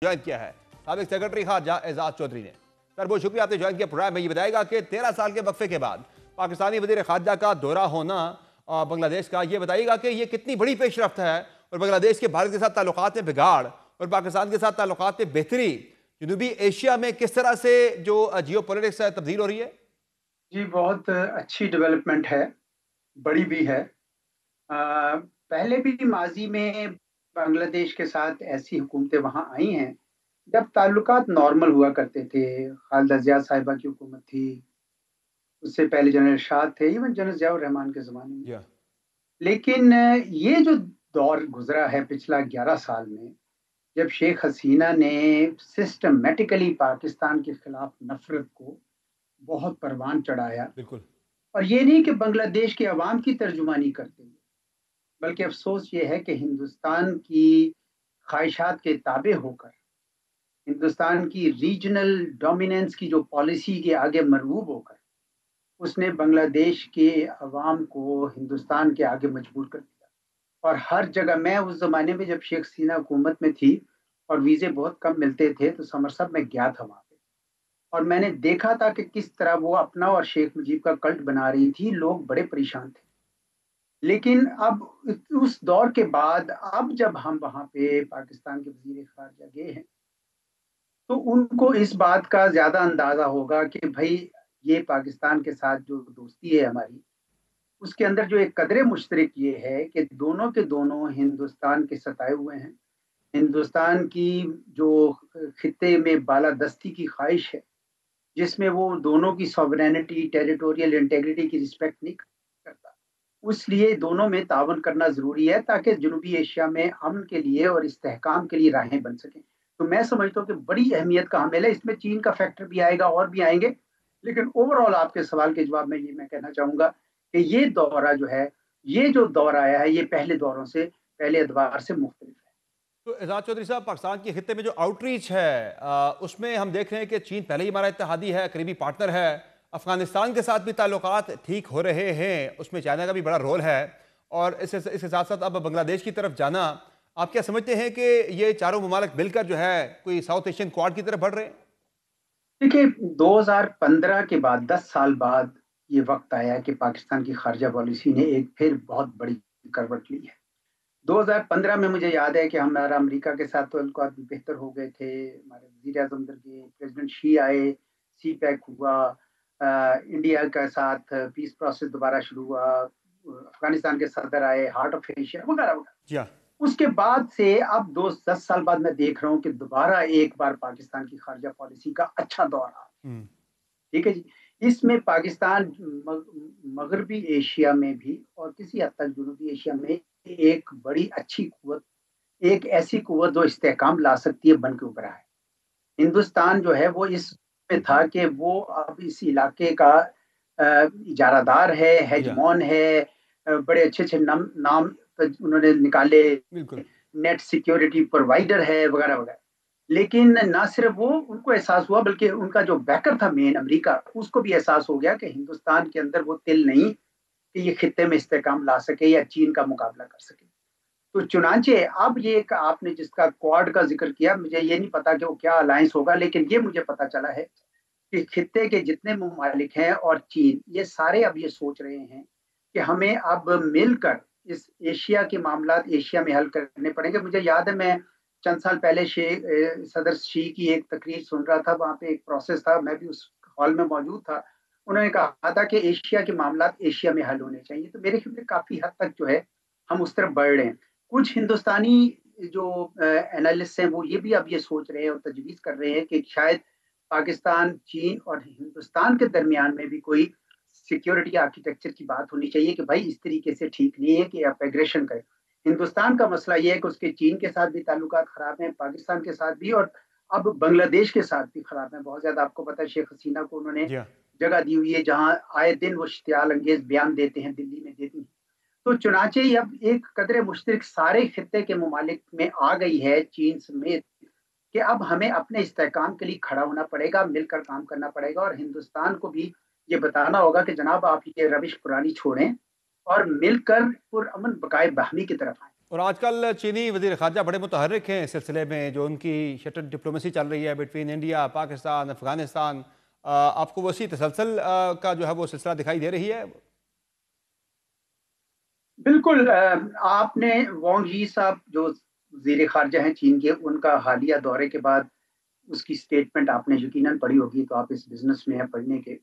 Join किया है साबिक सेक्रेटरी खारजा एजाज चौधरी ने। सर बहुत शुक्रिया आपने ज्वाइन किया प्रोग्राम में। ये बताएगा कि 13 साल के वक्फे के बाद पाकिस्तानी वजीर खारजा का दौरा होना बांग्लादेश का, ये बताइएगा कि ये कितनी बड़ी पेशरफ्त है और बांग्लादेश के भारत के साथ ताल्लुकात में बिगाड़ और पाकिस्तान के साथ ताल्लुकात में बेहतरी जनूबी एशिया में किस तरह से जो जियो पॉलिटिक्स है तब्दील हो रही है। जी, बहुत अच्छी डेवलपमेंट है, बड़ी भी है। पहले भी माज़ी में बांग्लादेश के साथ ऐसी हुकूमतें वहाँ आई हैं, जब ताल्लुकात नॉर्मल हुआ करते थे। खालिदा ज़िया साहिबा की हुकूमत थी, उससे पहले जनरल इरशाद थे, इवन जनरल ज़िया रहमान के ज़माने में। या लेकिन ये जो दौर गुज़रा है पिछला 11 साल में, जब शेख हसीना ने सिस्टमैटिकली पाकिस्तान के खिलाफ नफ़रत को बहुत परवान चढ़ाया, बिल्कुल। और ये नहीं कि बांग्लादेश के अवाम की तर्जुमानी करते हुए, बल्कि अफ़सोस ये है कि हिंदुस्तान की ख़्वाहिशात के ताबे होकर, हिंदुस्तान की रीजनल डोमिनेंस की जो पॉलिसी के आगे मरगूब होकर, उसने बांग्लादेश के अवाम को हिंदुस्तान के आगे मजबूर कर दिया। और हर जगह, मैं उस ज़माने में जब शेख हसीना हुकूमत में थी और वीज़े बहुत कम मिलते थे, तो समरसत में गया था वहाँ पे, और मैंने देखा था कि किस तरह वो अपना और शेख मुजीब का कल्ट बना रही थी। लोग बड़े परेशान थे। लेकिन अब उस दौर के बाद अब जब हम वहाँ पे पाकिस्तान के वज़ीर ख़ारिजा गए हैं, तो उनको इस बात का ज़्यादा अंदाज़ा होगा कि भई ये पाकिस्तान के साथ जो दोस्ती है हमारी, उसके अंदर जो एक कदर मुश्तरक ये है कि दोनों के दोनों हिंदुस्तान के सताए हुए हैं। हिंदुस्तान की जो खित्ते में बालादस्ती की ख़्वाहिश है, जिसमें वो दोनों की सॉवरेनिटी, टेरिटोरियल इंटीग्रिटी की रिस्पेक्ट नहीं करता। इसलिए दोनों में ताउन करना ज़रूरी है, ताकि जनूबी एशिया में अमन के लिए और इस्तेहकाम के लिए राहें बन सकें। तो मैं समझता हूँ कि बड़ी अहमियत का हामिल है। इसमें चीन का फैक्टर भी आएगा और भी आएँगे। लेकिन ओवरऑल आपके सवाल के जवाब में ये मैं कहना चाहूँगा कि ये दौरा जो है, ये जो दौर आया है, ये पहले दौरों से, पहले एतबार से मुख्तलिफ है। तो एजाज चौधरी साहब, पाकिस्तान के खित्ते में जो आउटरीच है उसमें हम देख रहे हैं कि चीन पहले ही हमारा इत्तेहादी है, करीबी पार्टनर है। अफगानिस्तान के साथ भी ताल्लुकात ठीक हो रहे हैं, उसमें चाइना का भी बड़ा रोल है। और इसके साथ साथ अब बांग्लादेश की तरफ जाना, आप क्या समझते हैं कि ये चारों ममालिक मिलकर जो है कोई साउथ एशियन क्वाड की तरफ बढ़ रहे हैं। देखिए, 2015 के बाद 10 साल बाद ये वक़्त आया कि पाकिस्तान की ख़ारिजा पॉलिसी ने एक फिर बहुत बड़ी करवट ली है। 2015 में मुझे याद है कि हमारा अमेरिका के साथ ताल्लुकात भी बेहतर हो गए थे। हमारे वज़ीर-ए-आज़म उधर गए, प्रेज़िडेंट शी आए, सी-पैक हुआ, इंडिया के साथ पीस प्रोसेस दोबारा शुरू हुआ, अफ़गानिस्तान के सदर आए, हार्ट ऑफ़ एशिया वगैरह-वगैरह। जी हाँ। उसके बाद से अब 2 10 साल बाद मैं देख रहा हूँ कि दोबारा एक बार पाकिस्तान की ख़ारिजा पॉलिसी का अच्छा दौर आ, हम्म। ठीक है जी। इसमें पाकिस्तान मग़रबी एशिया में भी और किसी हद तक जनूबी एशिया में एक बड़ी अच्छी कुव्वत, एक ऐसी कुव्वत जो इस्तेहकाम ला सकती है, बन के उभरा है। हिंदुस्तान जो है वो इस में था कि वो अब इस इलाके का इजारादार है, जी हाँ। हेजमॉन है, बड़े अच्छे-अच्छे नाम उन्होंने निकाले, बिल्कुल। नेट सिक्योरिटी प्रोवाइडर है, वगैरह-वगैरह। लेकिन ना सिर्फ वो, उनको एहसास हुआ, बल्कि उनका जो बैकर था मेन अमेरिका, उसको भी एहसास हो गया कि हिंदुस्तान के अंदर वो तिल नहीं कि ये खित्ते में इस्तेहकाम ला सके या चीन का मुकाबला कर सके। तो चुनांचे अब ये एक आपने जिसका क्वाड का ज़िक्र किया, मुझे ये नहीं पता कि वो क्या अलायंस होगा, लेकिन ये मुझे पता चला है कि खित्ते के जितने ममालिक हैं और चीन, ये सारे अब ये सोच रहे हैं कि हमें अब मिलकर इस एशिया के मामलात एशिया में हल करने पड़ेंगे। मुझे याद है, मैं चंद साल पहले सदर शी की एक तकरीर सुन रहा था, वहाँ पे एक प्रोसेस था, मैं भी उस हॉल में मौजूद था। उन्होंने कहा था कि एशिया के मामलात एशिया में हल होने चाहिए। तो मेरे ख्याल में काफ़ी हद तक जो है, हम उस तरफ बढ़ रहे हैं। कुछ हिंदुस्तानी जो एनालिस्ट हैं, वो ये भी अब ये सोच रहे हैं और तजवीज़ कर रहे हैं कि शायद पाकिस्तान, चीन और हिंदुस्तान के दरमियान में भी कोई सिक्योरिटी आर्किटेक्चर की बात होनी चाहिए कि भाई इस तरीके से ठीक नहीं है कि आप एग्रेशन करें। हिंदुस्तान का मसला ये है कि उसके चीन के साथ भी ताल्लुकात ख़राब हैं, पाकिस्तान के साथ भी, और अब बांग्लादेश के साथ भी ख़राब हैं बहुत ज़्यादा। आपको पता है शेख हसीना को उन्होंने जी हाँ। जगह दी हुई है जहाँ आए दिन वो इश्तियाल अंगेज़ बयान देते हैं, दिल्ली में देती हैं। तो चुनाचे ही अब एक कदर मुश्तरक सारे खित्ते के ममालिक में आ गई है, चीन समेत, कि अब हमें अपने इस्तेहकाम के लिए खड़ा होना पड़ेगा, मिलकर काम करना पड़ेगा, और हिंदुस्तान को भी ये बताना होगा कि जनाब आप ये रविश पुरानी छोड़ें और मिलकर पुरअमन बक़ाए बाहमी की तरफ आएँ। और आजकल चीनी वज़ीर ख़ारजा बड़े मुतहर्रिक हैं इस सिलसिले में, जो उनकी शटल डिप्लोमेसी चल रही है बिटवीन इंडिया, पाकिस्तान, अफ़गानिस्तान। आपको वो उसी तसलसल का जो है वो सिलसिला दिखाई दे रही है? बिल्कुल आपने वांग यी साहब जो वज़ीर ख़ारजा हैं चीन के, उनका हालिया दौरे के बाद उसकी स्टेटमेंट आपने यकीनन पढ़ी होगी, तो आप इस बिज़नेस में हैं पढ़ने के।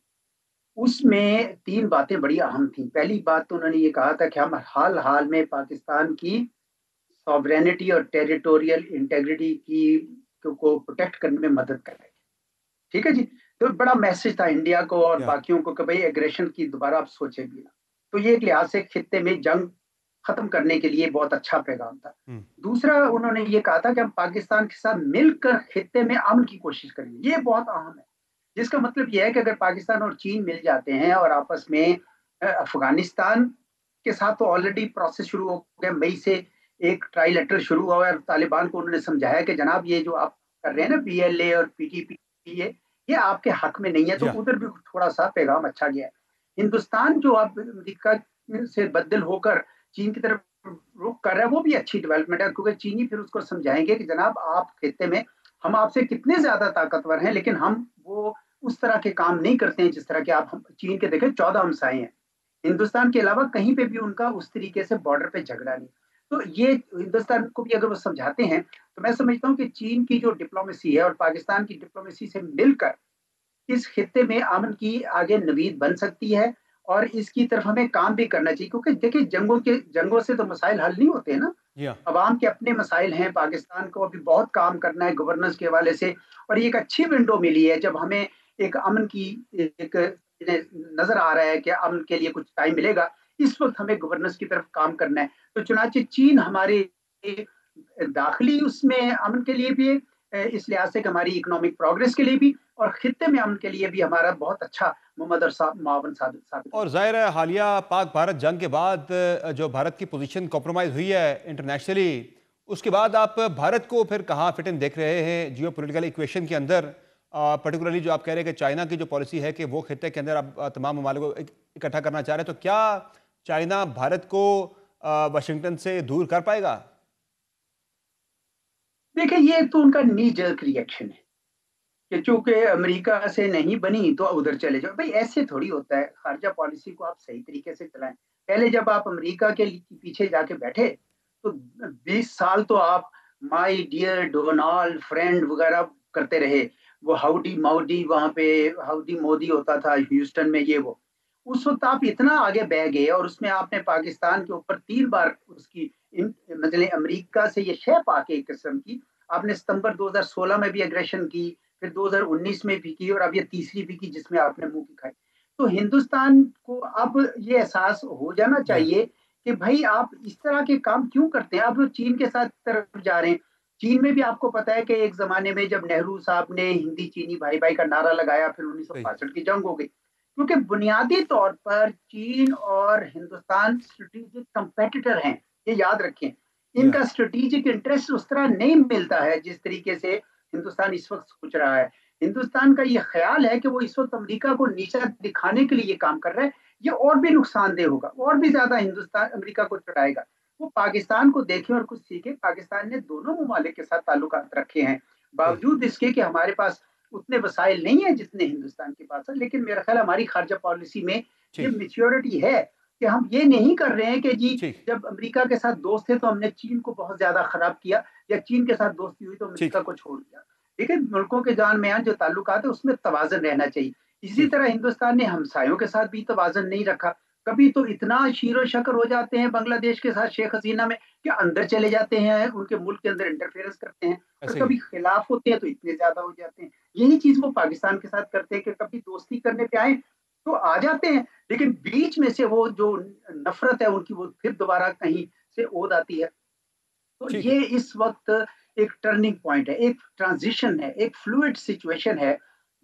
उसमें 3 बातें बड़ी अहम थी। पहली बात तो उन्होंने ये कहा था कि हम हाल-हाल में पाकिस्तान की सॉवरेनिटी और टेरिटोरियल इंटीग्रिटी को प्रोटेक्ट करने में मदद कर रहे हैं। ठीक है जी? तो बड़ा मैसेज था इंडिया को और या बाकियों को कि भई एग्रेशन की दोबारा आप सोचें भी ना। तो ये एक लिहाज से खित्ते में जंग खत्म करने के लिए बहुत अच्छा पैगाम था। हुँ, दूसरा उन्होंने ये कहा था कि हम पाकिस्तान के साथ मिलकर खित्ते में अमन की कोशिश करेंगे। ये बहुत अहम है। जिसका मतलब ये है कि अगर पाकिस्तान और चीन मिल जाते हैं और आपस में अफ़गानिस्तान के साथ तो ऑलरेडी प्रोसेस शुरू हो गया। मई से एक ट्राइलेटरल शुरू हुआ है और तालिबान को उन्होंने समझाया कि जनाब ये जो आप कर रहे हैं ना पीएलए और पीटीपी ये आपके हक में नहीं है, तो या उधर भी थोड़ा-सा पैगाम अच्छा गया है। हिंदुस्तान जो अब अमेरिका से बददिल होकर चीन की तरफ रुख कर रहा है, वो भी अच्छी डेवलपमेंट है क्योंकि चीनी फिर उसको समझाएँगे कि जनाब आप खित्ते में हम आपसे कितने ज़्यादा ताकतवर हैं, लेकिन हम वो उस तरह के काम नहीं करते हैं जिस तरह के आप हम चीन के देखें 14 हमसाए हैं। हिंदुस्तान के अलावा कहीं पे भी उनका उस तरीके से बॉर्डर पे झगड़ा नहीं। तो ये हिंदुस्तान को भी अगर वो समझाते हैं, तो मैं समझता हूँ कि चीन की जो डिप्लोमेसी है और पाकिस्तान की डिप्लोमेसी से मिलकर इस खित्ते में अमन की आगे नवीद बन सकती है और इसकी तरफ हमें काम भी करना चाहिए क्योंकि देखिए जंगों से तो मसाइल हल नहीं होते हैं ना। या अवाम के अपने मसाइल हैं, पाकिस्तान को अभी बहुत काम करना है गवर्नेंस के हवाले से और ये एक अच्छी विंडो मिली है जब हमें एक अमन की एक नज़र आ रहा है कि अमन के लिए कुछ टाइम मिलेगा। इस वक़्त हमें गवर्नेंस की तरफ काम करना है। तो चुनांचे चीन हमारे दाखिली उसमें अमन के लिए भी इस लिहाज से कि हमारी इकोनॉमिक प्रोग्रेस के लिए भी और खित्ते में अमन के लिए भी हमारा बहुत अच्छा मुमद्दर मावन साबित और होगा। ज़ाहिर है हालिया पाक भारत जंग के बाद जो भारत की पोजीशन कॉम्प्रोमाइज़ हुई है इंटरनेशनली, उसके बाद आप भारत को फिर कहाँ फिट इन देख रहे हैं जियो पॉलिटिकल इक्वेशन के अंदर? पर्टिकुलरली जो आप कह रहे हैं कि चाइना की जो पॉलिसी है कि वो खित्ते के अंदर आप तमाम ममालिक को इकट्ठा करना चाह रहे हैं, तो क्या चाइना भारत को वाशिंगटन से दूर कर पाएगा? देखिए ये तो उनका नी जर्क रिएक्शन है कि चूँकि अमेरिका से नहीं बनी तो उधर चले जाओ। भई ऐसे थोड़ी होता है, ख़ारिजा पॉलिसी को आप सही तरीके से चलाएँ। पहले जब आप अमेरिका के पीछे जाके बैठे, तो 20 साल तो आप माय डियर डोनाल्ड फ्रेंड वग़ैरह करते रहे। वो हाउडी माउडी वहाँ पे हाउडी मोदी होता था ह्यूस्टन में ये वो। उस वक़्त आप इतना आगे बह गए और उसमें आपने पाकिस्तान के ऊपर 3 बार उसकी इन मतलब अमेरिका से ये शह पाके एक किस्म की, आपने सितंबर 2016 में भी एग्रेशन की, फिर 2019 में भी की और अब ये तीसरी भी की जिसमें आपने मुँह की खाई। तो हिंदुस्तान को अब ये एहसास हो जाना या चाहिए कि भई आप इस तरह के काम क्यों करते हैं? आप लोग चीन के साथ तरफ जा रहे हैं। चीन में भी आपको पता है कि एक ज़माने में जब नेहरू साहब ने हिंदी-चीनी भाई-भाई का नारा लगाया, फिर सही 1965 की जंग हो गई। क्योंकि बुनियादी तौर पर चीन और हिंदुस्तान स्ट्रेटेजिक कॉम्पिटिटर हैं, ये याद रखें। या इनका स्ट्रेटेजिक इंटरेस्ट उस तरह नहीं मिलता है जिस तरीके से हिंदुस्तान इस वक़्त सोच रहा है। हिंदुस्तान का ये ख़्याल है कि वो इस वक़्त अमेरिका को नीचा दिखाने के लिए ये काम कर रहा है, ये और भी नुकसानदेह होगा, और भी ज़्यादा हिंदुस्तान अमेरिका को चढ़ाएगा। वो पाकिस्तान को देखें और कुछ सीखें, पाकिस्तान ने दोनों ममालिक के साथ ताल्लुकात रखे हैं, सही बावजूद इसके कि हमारे पास उतने वसाइल नहीं है जितने हिंदुस्तान के पास है, लेकिन मेरा ख़्याल है हमारी ख़ारिजा पॉलिसी में ये ठीक मैच्योरिटी है कि हम ये नहीं कर रहे हैं कि जी ठीक जब अमेरिका के साथ दोस्त थे तो हमने चीन को बहुत ज़्यादा ख़राब किया या चीन के साथ दोस्ती हुई तो ठीक अमेरिका को छोड़ दिया। देखिए मुल्कों के दरमियान जो ताल्लुकात है उसमें तवाज़ुन रहना चाहिए। इसी ठीक तरह हिंदुस्तान ने हमसायों के साथ भी तवाज़ुन नहीं रखा। कभी तो इतना शीरो-शकर हो जाते हैं बांग्लादेश के साथ शेख हसीना में कि अंदर चले जाते हैं, उनके मुल्क के अंदर इंटरफेरेंस करते हैं और ऐसे ही कभी खिलाफ होते हैं तो इतने ज़्यादा हो जाते हैं। यही चीज़ वो पाकिस्तान के साथ करते हैं कि कभी दोस्ती करने पे आए तो आ जाते हैं, लेकिन बीच में से वो जो नफ़रत है उनकी वो फिर दोबारा कहीं से ओद आती है। तो ठीक है ये इस वक़्त एक टर्निंग पॉइंट है, एक ट्रांज़िशन है, एक फ्लूइड सिचुएशन है,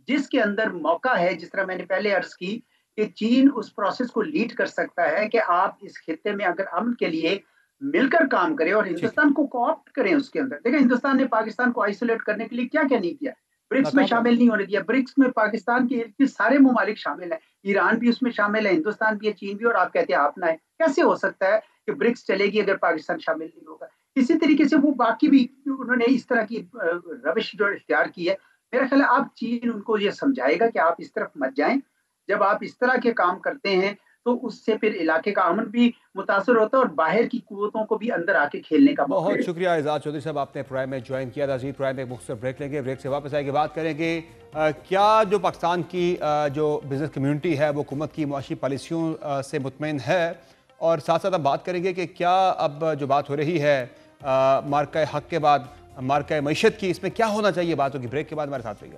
जिसके अंदर मौका है, जिस तरह मैंने पहले अर्ज़ की, कि चीन उस प्रोसेस को लीड कर सकता है कि आप इस खित्ते में अगर अमन के लिए मिलकर काम करें और ठीक है हिंदुस्तान को को-ऑप्ट करें उसके अंदर। देखिए हिंदुस्तान ने पाकिस्तान को आइसोलेट करने के लिए क्या-क्या नहीं किया। ब्रिक्स में नाकाम रहा शामिल नहीं होने दिया, ब्रिक्स में पाकिस्तान के सारे ममालिक शामिल हैं, ईरान भी उसमें शामिल है, हिंदुस्तान भी है, चीन भी और आप कहते हैं आप ना है। कैसे हो सकता है कि ब्रिक्स चलेगी अगर पाकिस्तान शामिल नहीं होगा। इसी तरीके से वो बाकी भी उन्होंने इस तरह की रविश जो इख्तियार की है, मेरा ख्याल है अब चीन उनको ये समझाएगा कि आप इस तरफ मत जाएं। जब आप इस तरह के काम करते हैं तो उससे फिर इलाके का अमन भी मुतासर होता है और बाहर की कुव्वतों को भी अंदर आके खेलने का मौका बहुत मिलता है। शुक्रिया एजाज चौधरी साहब, आपने प्राइम में ज्वाइन किया था। अजीत प्राइम में एक मुख्तसर ब्रेक लेंगे, ब्रेक से वापस आएंगे, बात करेंगे क्या जो पाकिस्तान की जो बिजनेस कम्युनिटी है वो हुकूमत की मुआशी पॉलिसियों से मुतमईन है, और साथ साथ हम बात करेंगे कि क्या अब जो बात हो रही है मार्का हक के बाद मार्का मईशत की, इसमें क्या होना चाहिए। बात होगी ब्रेक के बाद, हमारे साथ रहिएगा।